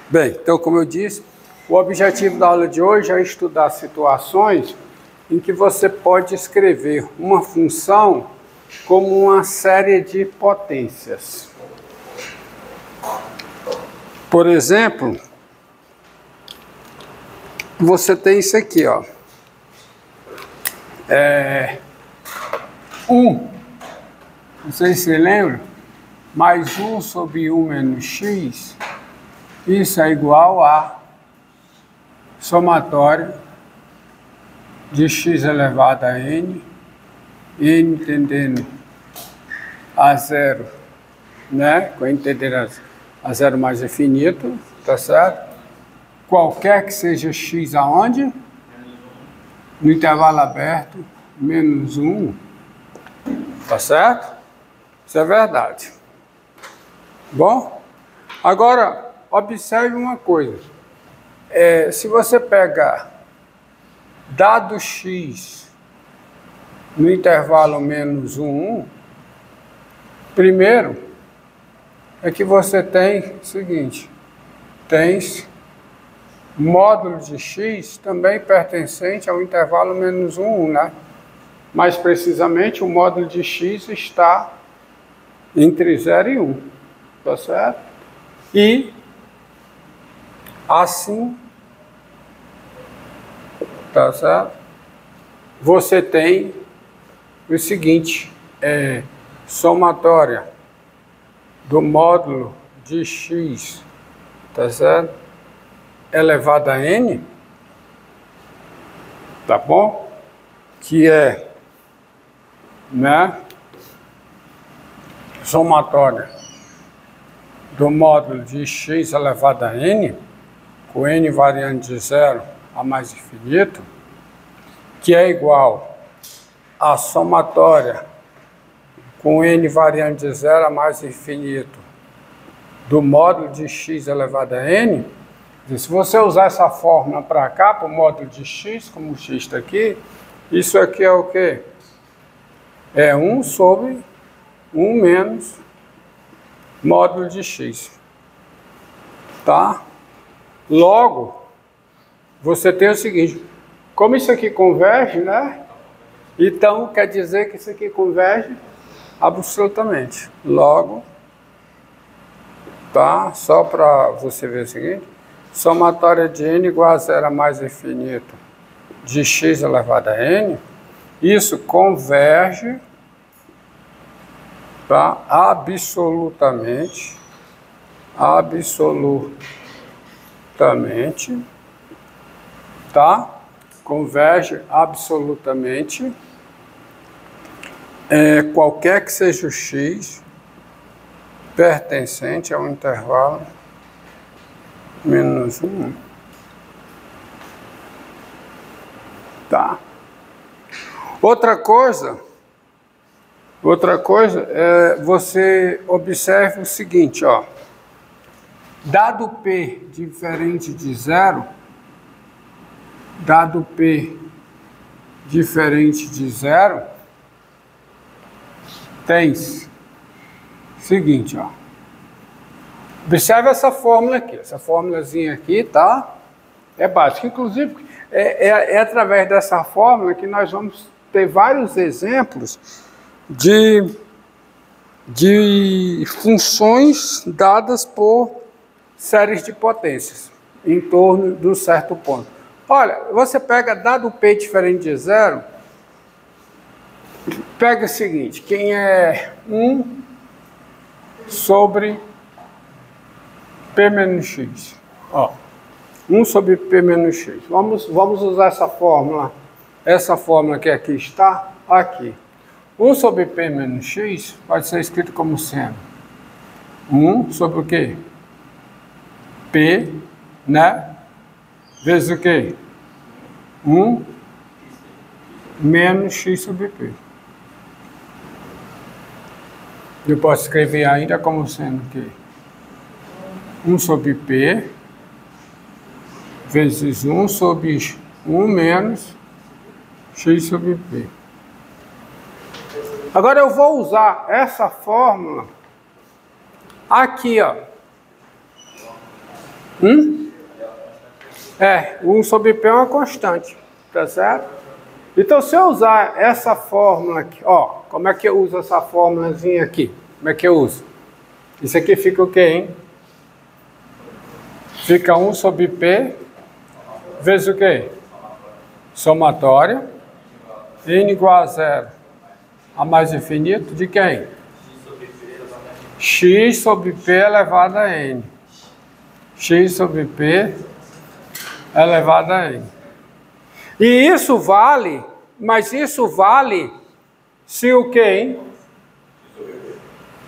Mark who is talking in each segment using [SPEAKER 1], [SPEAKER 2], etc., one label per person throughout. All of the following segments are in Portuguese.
[SPEAKER 1] Bem, então, como eu disse, o objetivo da aula de hoje é estudar situações em que você pode escrever uma função como uma série de potências. Por exemplo, você tem isso aqui, ó. 1, não sei se você lembra, mais 1 sobre 1 menos x, isso é igual a somatório de x elevado a n, n tendendo a zero, né? Com entender a zero mais infinito, tá certo? Qualquer que seja x aonde? No intervalo aberto, menos 1, tá certo? Isso é verdade. Bom, agora observe uma coisa. Se você pegar dado x no intervalo menos 1, primeiro é que você tem o seguinte, tens módulo de x também pertencente ao intervalo menos 1, né? Mais precisamente, o módulo de x está entre 0 e 1, tá certo? E assim, tá certo? Você tem o seguinte, somatória do módulo de x, tá certo? Elevado a n, tá bom? Que é, né, somatória do módulo de x elevado a n, com n variando de 0 a mais infinito, que é igual a somatória com n variando de 0 a mais infinito do módulo de x elevado a n. Se você usar essa fórmula para cá, para o módulo de x, como o x está aqui, isso aqui é o quê? É 1 sobre 1 menos módulo de x. Tá? Logo, você tem o seguinte, como isso aqui converge, né? Então, quer dizer que isso aqui converge absolutamente. Logo, tá? Só para você ver o seguinte, somatória de n igual a 0 a mais infinito de x elevado a n, isso converge, tá? Absolutamente, tá? Converge absolutamente, qualquer que seja o x pertencente ao intervalo menos 1. Tá? Outra coisa é você observe o seguinte, ó. Dado P diferente de 0, dado P diferente de 0, tens o seguinte, ó. Observe essa fórmula aqui, essa fórmulazinha aqui, tá? É básica. Inclusive, é através dessa fórmula que nós vamos ter vários exemplos de funções dadas por séries de potências em torno de um certo ponto. Olha, você pega dado P diferente de 0, pega o seguinte, quem é 1 sobre P menos x. Ó, 1 sobre P menos x. Vamos usar essa fórmula que aqui está, aqui. 1 sobre P menos x pode ser escrito como sendo 1 sobre o quê? P, né? Vezes o quê? 1 menos x sobre P. Eu posso escrever ainda como sendo o quê? 1 sobre P vezes 1 sobre 1 menos x sobre P. Agora eu vou usar essa fórmula aqui, ó. 1 sobre P é uma constante, tá certo? Então, se eu usar essa fórmula aqui, ó, como é que eu uso essa fórmulazinha aqui? Como é que eu uso? Isso aqui fica o quê, hein? Fica 1 sobre P vezes o quê? Somatória. N igual a 0 a mais infinito de quem? X sobre P elevado a N. X sobre P elevado a N. E isso vale, mas isso vale se o quê, hein?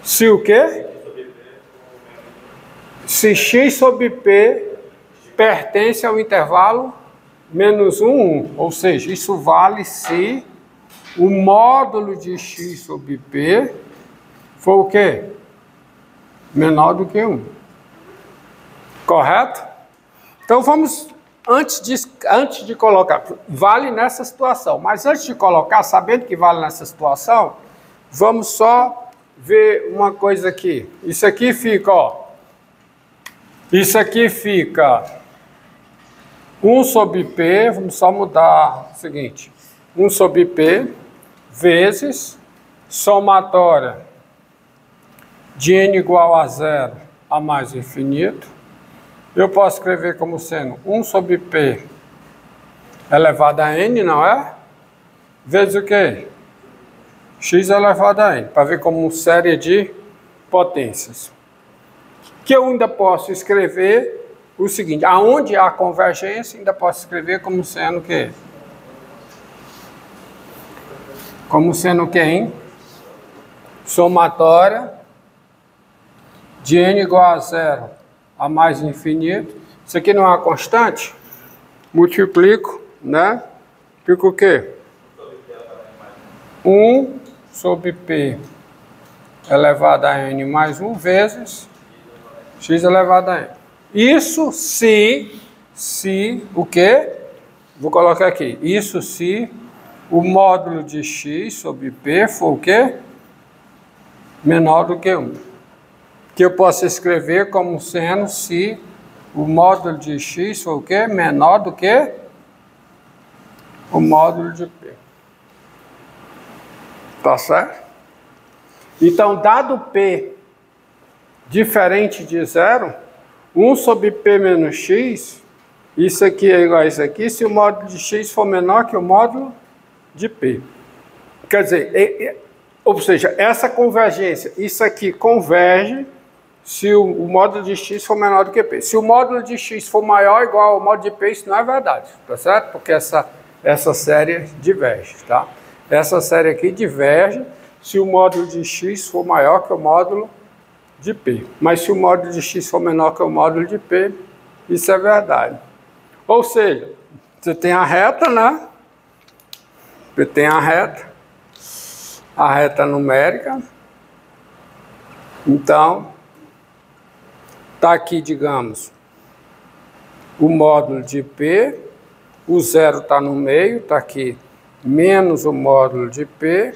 [SPEAKER 1] Se o quê? Se X sobre P pertence ao intervalo menos 1, 1. Ou seja, isso vale se o módulo de X sobre P for o quê? Menor do que 1. Correto? Então vamos, antes de colocar, vale nessa situação, mas antes de colocar, sabendo que vale nessa situação, vamos só ver uma coisa aqui. Isso aqui fica, ó. Isso aqui fica 1 sobre P, vamos só mudar o seguinte, 1 sobre P vezes somatória de N igual a 0 a mais infinito. Eu posso escrever como sendo 1 sobre P elevado a N, não é? Vezes o quê? X elevado a N, para ver como série de potências. Que eu ainda posso escrever o seguinte, aonde há convergência, ainda posso escrever como sendo o quê? Como sendo o quê, hein? Somatória de N igual a 0 a mais infinito. Isso aqui não é uma constante? Multiplico, né? Fica o quê? 1 sobre P elevado a N mais 1 vezes X elevado a N. Isso se o quê? Vou colocar aqui. Isso se o módulo de X sobre P for o quê? Menor do que 1. Que eu posso escrever como sendo se o módulo de X for o quê? Menor do que o módulo de P. Tá certo? Então, dado P diferente de 0, 1 sobre P menos X, isso aqui é igual a isso aqui, se o módulo de X for menor que o módulo de P. Quer dizer, ou seja, essa convergência, isso aqui converge se o módulo de X for menor do que P. Se o módulo de X for maior ou igual ao módulo de P, isso não é verdade, tá certo? Porque essa série diverge, tá? Essa série aqui diverge se o módulo de X for maior que o módulo de P. Mas se o módulo de X for menor que o módulo de P, isso é verdade. Ou seja, você tem a reta, né? Você tem a reta numérica. Então, está aqui, digamos, o módulo de P, o 0 está no meio, está aqui menos o módulo de P,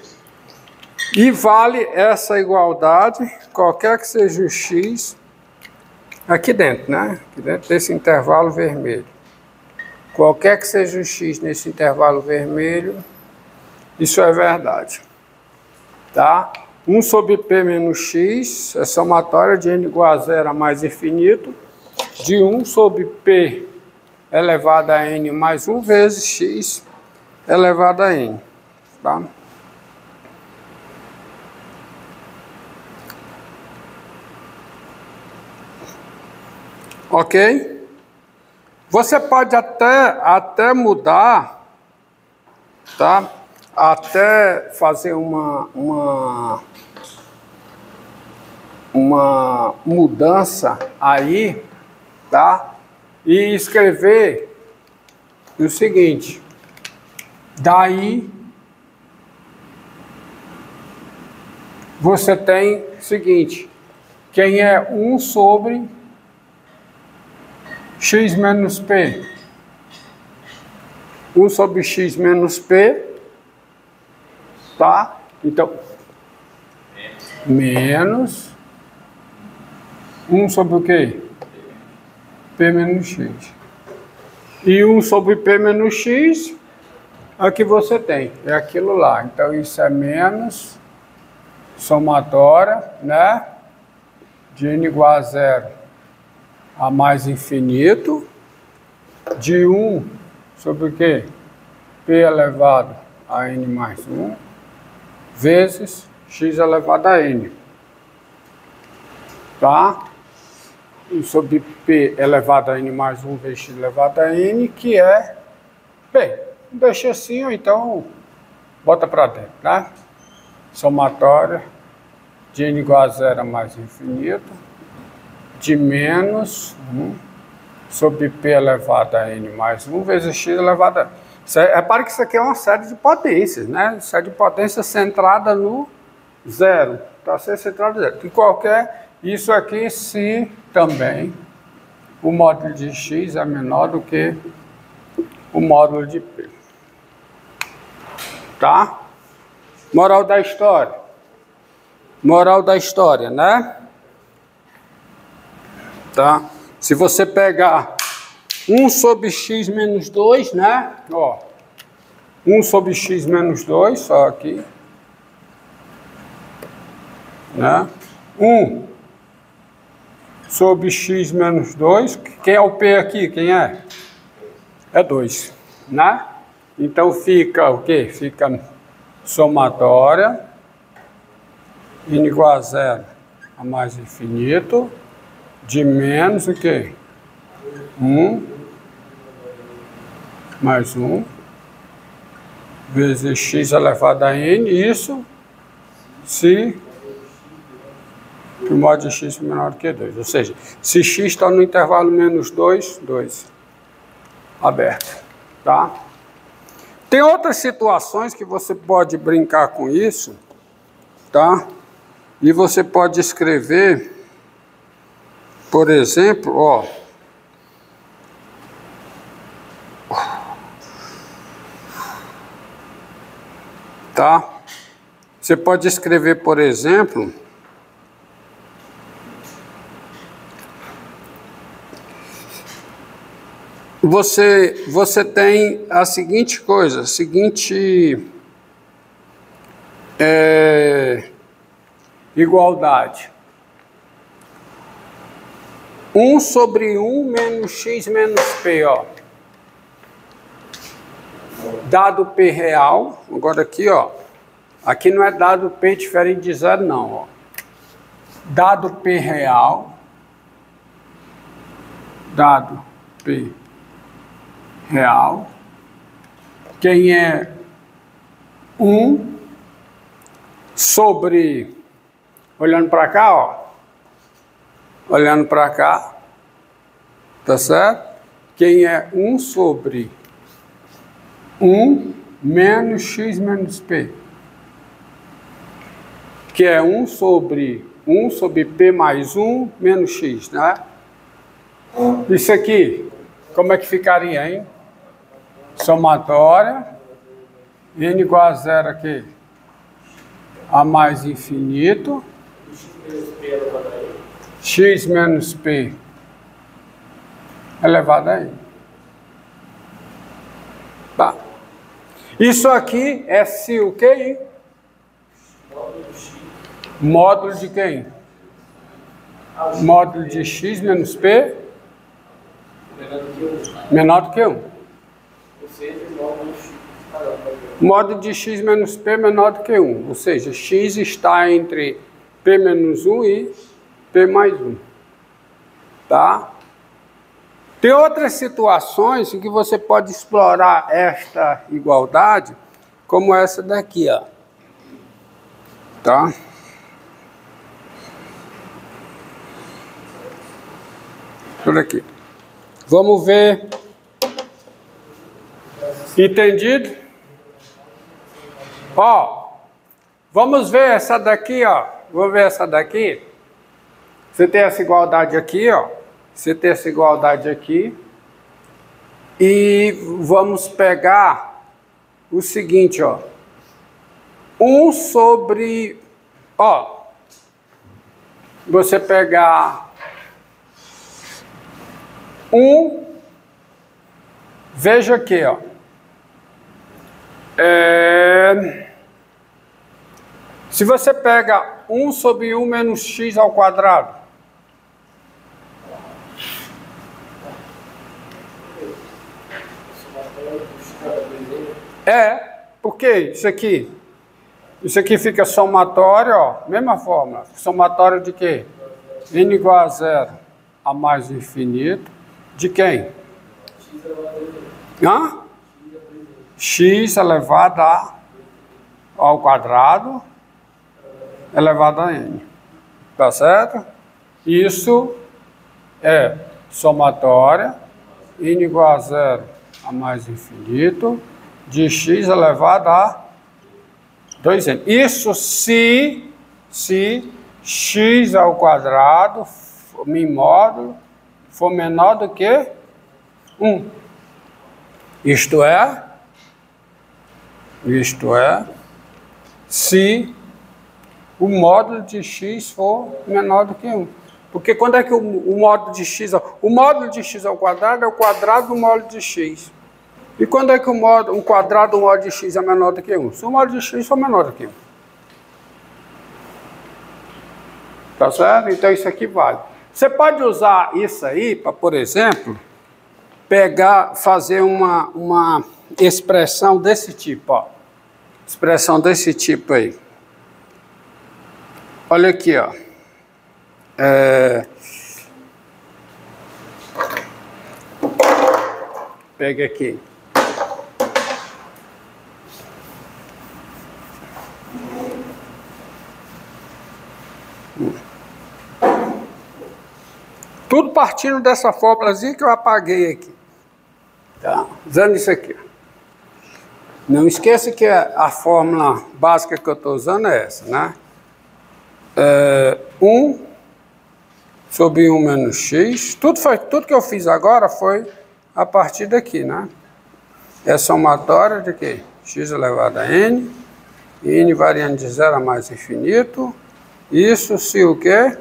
[SPEAKER 1] e vale essa igualdade, qualquer que seja o X, aqui dentro, né? Aqui dentro desse intervalo vermelho. Qualquer que seja o X nesse intervalo vermelho, isso é verdade. Tá? 1 sobre P menos X é somatória de N igual a 0 a mais infinito, de 1 sobre P elevado a N mais 1 vezes X elevado a N. Tá? Ok? Você pode até mudar, tá? Até fazer uma mudança aí, tá? E escrever o seguinte, daí você tem o seguinte, quem é 1 sobre X menos P. 1 sobre X menos P, tá? Então, menos 1 sobre o quê? P P menos X. E 1 sobre P menos X, aqui você tem, é aquilo lá. Então, isso é menos somatória, né? De n igual a 0 a mais infinito, de 1 sobre o quê? P elevado a n mais 1, vezes x elevado a n. Tá? 1 sobre P elevado a n mais 1 vezes x elevado a n, que é, bem, deixa assim, ou então bota para dentro, tá? Somatória de n igual a 0 a mais infinito, de menos 1 sobre P elevado a n mais 1 vezes x elevado a n. Repare que isso aqui é uma série de potências, né? Série de potências centrada no zero. Está centrada no zero. E qualquer, isso aqui se também o módulo de x é menor do que o módulo de P. Tá? Moral da história. Moral da história, né? Tá? Se você pegar 1 sobre x menos 2, né? Ó, 1 sobre x menos 2, só aqui. Né? 1 sobre x menos 2. Quem é o P aqui? Quem é? É 2, né? Então fica o quê? Fica somatória, n igual a 0 a mais infinito, de menos o quê? 1 mais 1 vezes x elevado a n, isso se o módulo de x é menor do que 2. Ou seja, se x está no intervalo menos 2, 2 aberto. Tá? Tem outras situações que você pode brincar com isso, tá? E você pode escrever, por exemplo, ó, tá? Você pode escrever, por exemplo, você tem a seguinte coisa, a seguinte igualdade. 1 sobre 1 menos x menos p, ó. Dado P real, agora aqui, ó. Aqui não é dado P diferente de zero, não, ó. Dado P real, dado P real, quem é 1 sobre, olhando para cá, ó, olhando para cá, tá certo? Quem é 1 sobre 1 menos x menos p, que é 1 sobre p mais 1 menos x, né? Isso aqui, como é que ficaria, hein? Somatória, n igual a 0 aqui, a mais infinito, x menos p elevado a n. Tá. Isso aqui é se o quê, hein? Módulo de quem? Módulo de x menos p menor do que 1. Módulo de x menos p menor do que 1. Ou seja, x está entre p menos 1 e p mais 1. Tá? Tem outras situações em que você pode explorar esta igualdade, como essa daqui, ó. Tá? Por aqui. Vamos ver. Entendido? Ó, vamos ver essa daqui, ó. Vamos ver essa daqui. Você tem essa igualdade aqui, ó. Você tem essa igualdade aqui. E vamos pegar o seguinte, ó. 1 sobre... Ó. Você pegar Veja aqui, ó. Se você pega 1 sobre 1 menos x ao quadrado, por que isso aqui? Isso aqui fica somatório, ó, mesma fórmula. Somatório de quê? N igual a 0 a mais infinito. De quem? X elevado ao quadrado elevado a n. Tá certo? Isso é somatória, n igual a 0 a mais infinito, de x elevado a 2n. Isso se x ao quadrado, em módulo, for menor do que 1. Isto é, se o módulo de x for menor do que 1. Porque quando é que o módulo de x... O módulo de x ao quadrado é o quadrado do módulo de x. E quando é que o quadrado do módulo de x é menor do que 1? Se o módulo de x for menor do que 1. Tá certo? Então isso aqui vale. Você pode usar isso aí para, por exemplo, fazer uma expressão desse tipo, ó. Expressão desse tipo aí. Olha aqui, ó. Pega aqui. Tudo partindo dessa fórmulazinha que eu apaguei aqui. Tá? Usando isso aqui. Não esqueça que a fórmula básica que eu estou usando é essa, né? 1 sobre 1 menos x. Tudo que eu fiz agora foi a partir daqui, né? É somatória de quê? X elevado a n. N variando de 0 a mais infinito. Isso se o quê?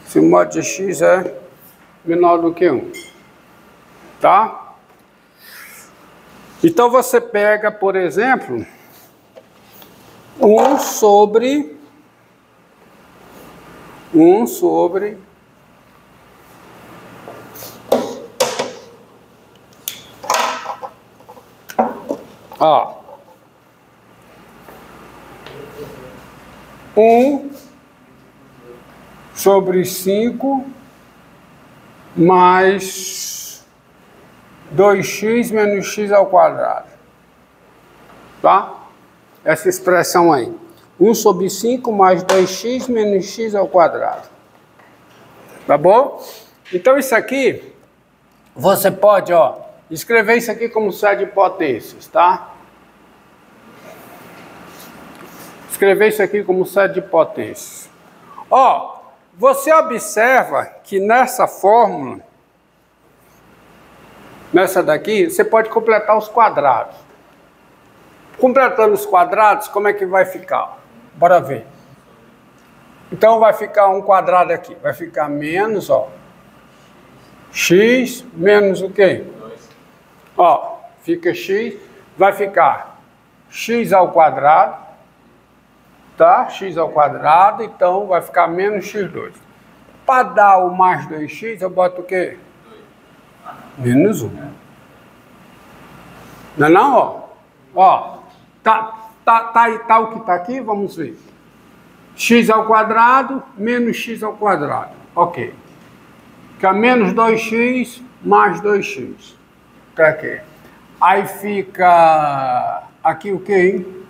[SPEAKER 1] Se o módulo de x é menor do que 1. Tá? Então você pega, por exemplo, 1 sobre ó, 1 sobre 5 mais 2x menos x ao quadrado. Tá? Essa expressão aí. 1 sobre 5 mais 2x menos x ao quadrado. Tá bom? Então isso aqui, você pode, ó, escrever isso aqui como série de potências, tá? Escrever isso aqui como série de potências. Ó, você observa que nessa fórmula, nessa daqui, você pode completar os quadrados. Completando os quadrados, como é que vai ficar? Bora ver. Então vai ficar um quadrado aqui. Vai ficar menos, ó, x menos o quê? 2. Ó, fica x, vai ficar x ao quadrado, tá? X ao quadrado, então vai ficar menos x2. Para dar o mais 2x, eu boto o quê? 2. Menos 1. Não é não, ó? Ó, tá o que está aqui, vamos ver. X ao quadrado menos x ao quadrado. Ok. Fica menos 2x mais 2x. Tá aqui. Aí fica aqui o quê, hein?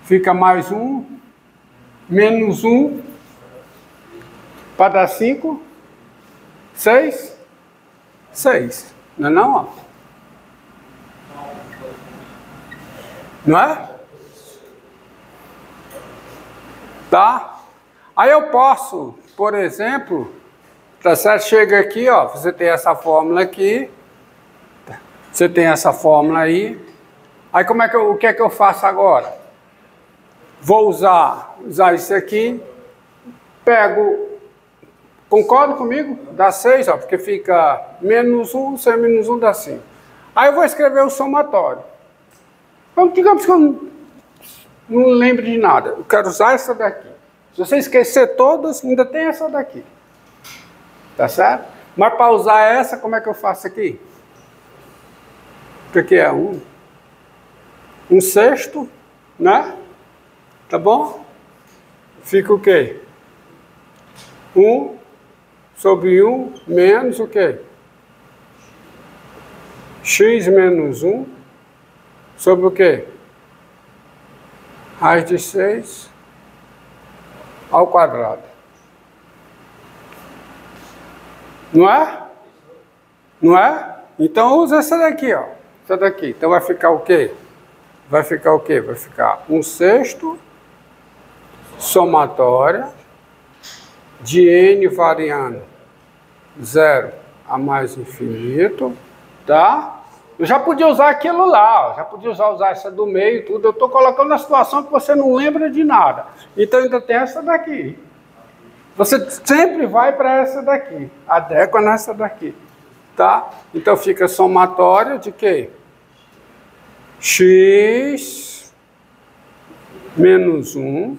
[SPEAKER 1] Fica mais 1, menos 1, para dar 5, 6, 6. Não é não, ó? Não é? Tá? Aí eu posso, por exemplo, tá certo? Chega aqui, ó, você tem essa fórmula aqui, você tem essa fórmula aí. Aí o que é que eu faço agora? Vou usar isso aqui, pego Concorda comigo? Dá 6, ó, porque fica menos 1, 6 menos 1 dá 5. Aí eu vou escrever o somatório. Então, digamos que eu não lembro de nada. Eu quero usar essa daqui. Se você esquecer todas, ainda tem essa daqui. Tá certo? Mas para usar essa, como é que eu faço aqui? O que é 1? 1/6, né? Tá bom? Fica o quê? 1 sobre 1 menos o quê? X menos 1 sobre o quê? Raiz de 6 ao quadrado. Não é? Não é? Então usa essa daqui, ó. Essa daqui. Então vai ficar o quê? Vai ficar o quê? Vai ficar 1/6 somatória de n variando 0 a mais infinito, tá? Eu já podia usar aquilo lá, ó. Já podia usar essa do meio e tudo. Eu estou colocando na situação que você não lembra de nada. Então ainda tem essa daqui. Você sempre vai para essa daqui. Adequa nessa daqui. Tá? Então fica somatório de quê? X menos 1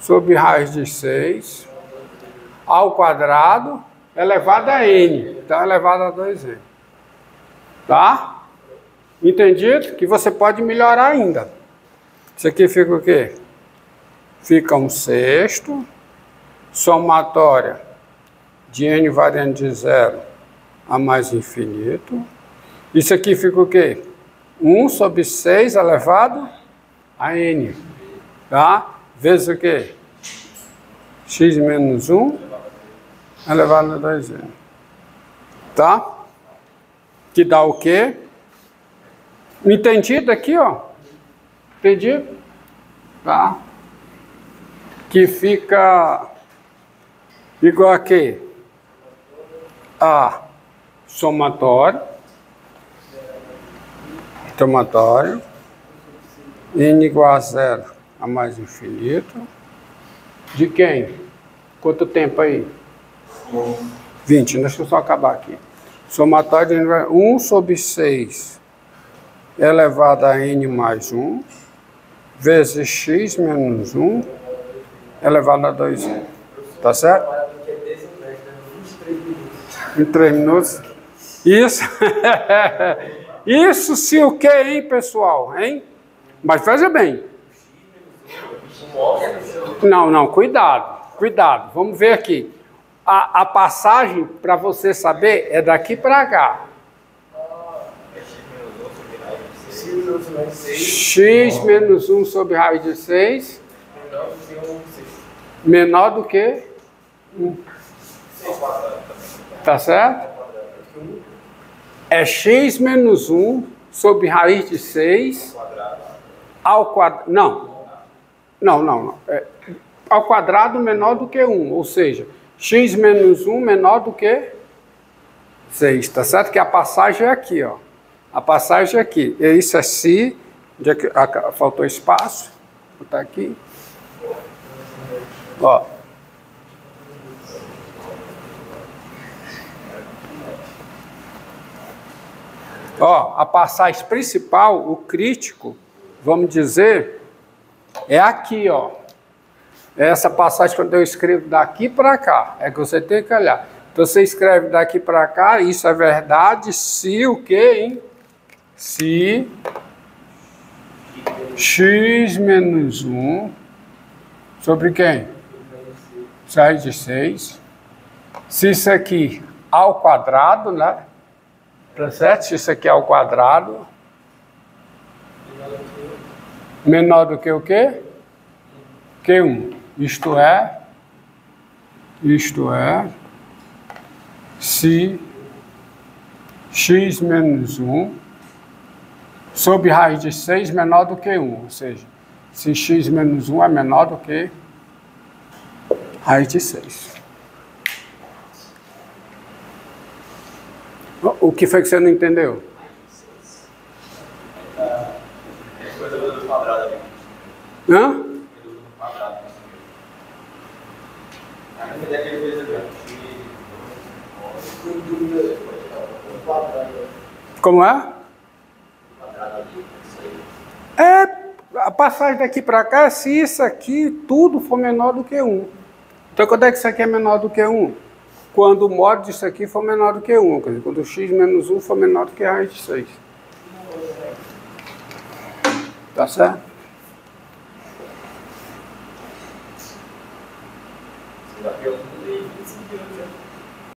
[SPEAKER 1] sobre raiz de 6 ao quadrado elevado a n. Então elevado a 2n. Tá? Entendido? Que você pode melhorar ainda. Isso aqui fica o quê? Fica 1/6 somatória de n variando de 0 a mais infinito. Isso aqui fica o quê? 1 sobre 6 elevado a n. Tá? Vezes o quê? X menos 1 elevado a 2n. Tá? Que dá o quê? Entendido aqui, ó? Entendido? Tá? Que fica igual a quê? A somatório, n igual a 0 a mais infinito, de quem? Quanto tempo aí? 20, deixa eu só acabar aqui. Somatório de 1 sobre 6 elevado a n mais 1, vezes x menos 1 elevado a 2n. Tá certo? Em 3 minutos. Isso. Isso se o que, hein, pessoal? Hein? Mas veja bem. Não, cuidado. Cuidado. Vamos ver aqui. A passagem, para você saber, é daqui para cá. X menos 1 sobre raiz de 6 menor do que 1. Tá certo? É x menos 1 sobre raiz de 6 ao quadrado. Não. Ao quadrado menor do que 1. Ou seja, x menos 1 menor do que 6. Tá certo? Que a passagem é aqui, ó. A passagem é aqui. E isso é si. Faltou espaço. Vou botar aqui. Ó. Ó, a passagem principal, o crítico, vamos dizer, é aqui, ó. Essa passagem quando eu escrevo daqui para cá, é que você tem que olhar. Então você escreve daqui para cá, isso é verdade, se o quê, hein? Se x menos 1 sobre quem? Raiz de 6. Se isso aqui ao quadrado, né? Tá certo? Se isso aqui é ao quadrado, menor do que o quê? Q1. Isto é, se x menos 1 sobre raiz de 6 menor do que 1. Ou seja, se x menos 1 é menor do que raiz de 6. O que foi que você não entendeu? Hã? Como é? É, a passagem daqui para cá, se isso aqui tudo for menor do que 1. Então, quando é que isso aqui é menor do que 1? Quando o módulo disso aqui for menor do que 1. Quer dizer, quando o x menos 1 for menor do que a raiz de 6. Tá certo?